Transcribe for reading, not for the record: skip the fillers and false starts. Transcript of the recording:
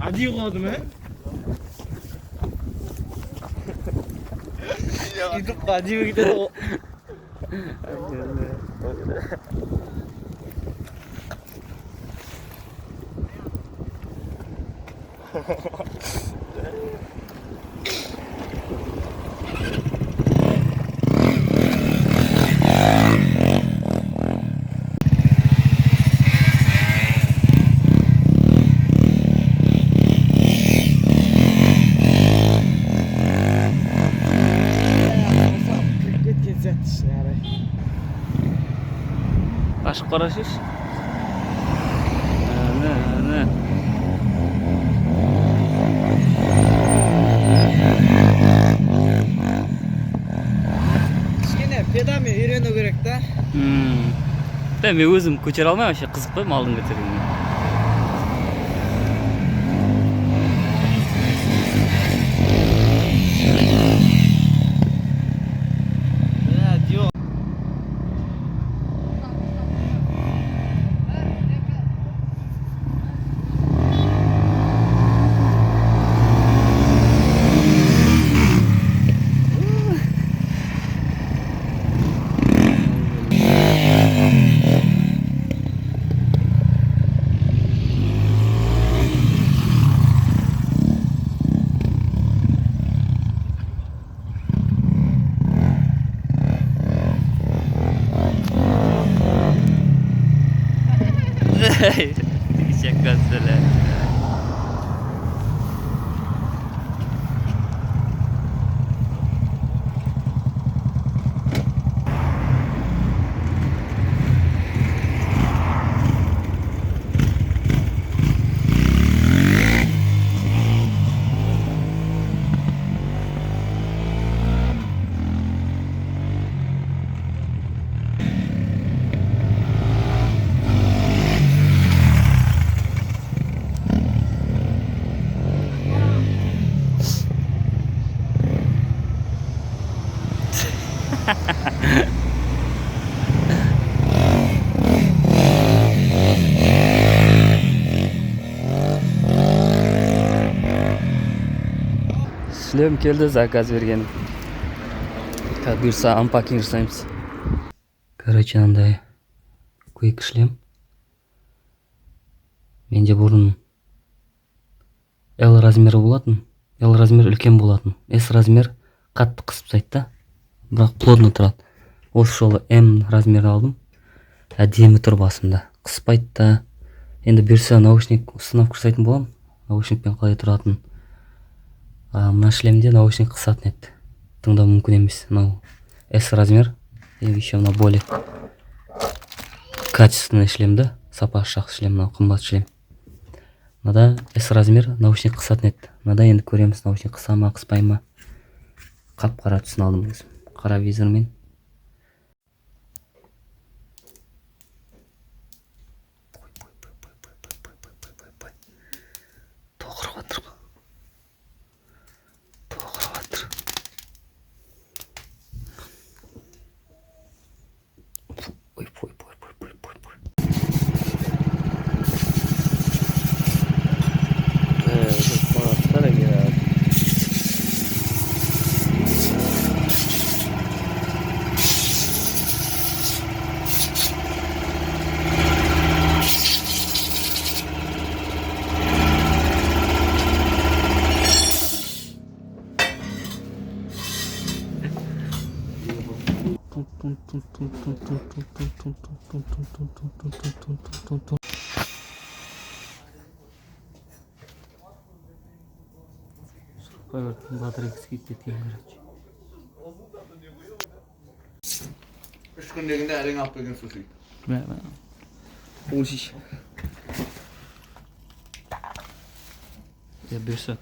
Acı koydum he? Gidip acı gider o. Başka karışış. Ne? Kichkina pedami үйрену керек та. Ben özüm көтере алмаймын, вообще қызық қой малдың көтеруіне. Şaka söyle. Шлем келді, заказ бергенім. Как бұйырса анпакинг жасаймыз. Короче, андай көйік шлем. Менде бұрын L размері болатын. L размер үлкен болатын. S размер қатты қысып тастайды да. Бірақ плотно тұрады. Осы жолы M размер алдым. Әдемі тұр басымда. Қыспайды да. Енді бұйырса наушник установка жасайтын боламын. Наушникпен қалай тұратын. Мына шлемде наушник қысатын еді. Тыңдау мүмкін емес. Мынау S размер. И еще мына более качественный шлемді. Сапасы жақсы шлем, мынау қымбат шлем. Мынада S размер наушник қысатын еді. Мынада енді көреміз, наушник қыса ма, қыспай ма. Қап-қара түсін алдым өзім. Қара визормен. Батарейкасы кетіп кеткен, короче. 3 күндегінде әрең алып берген суси. Улсиш. Я берсе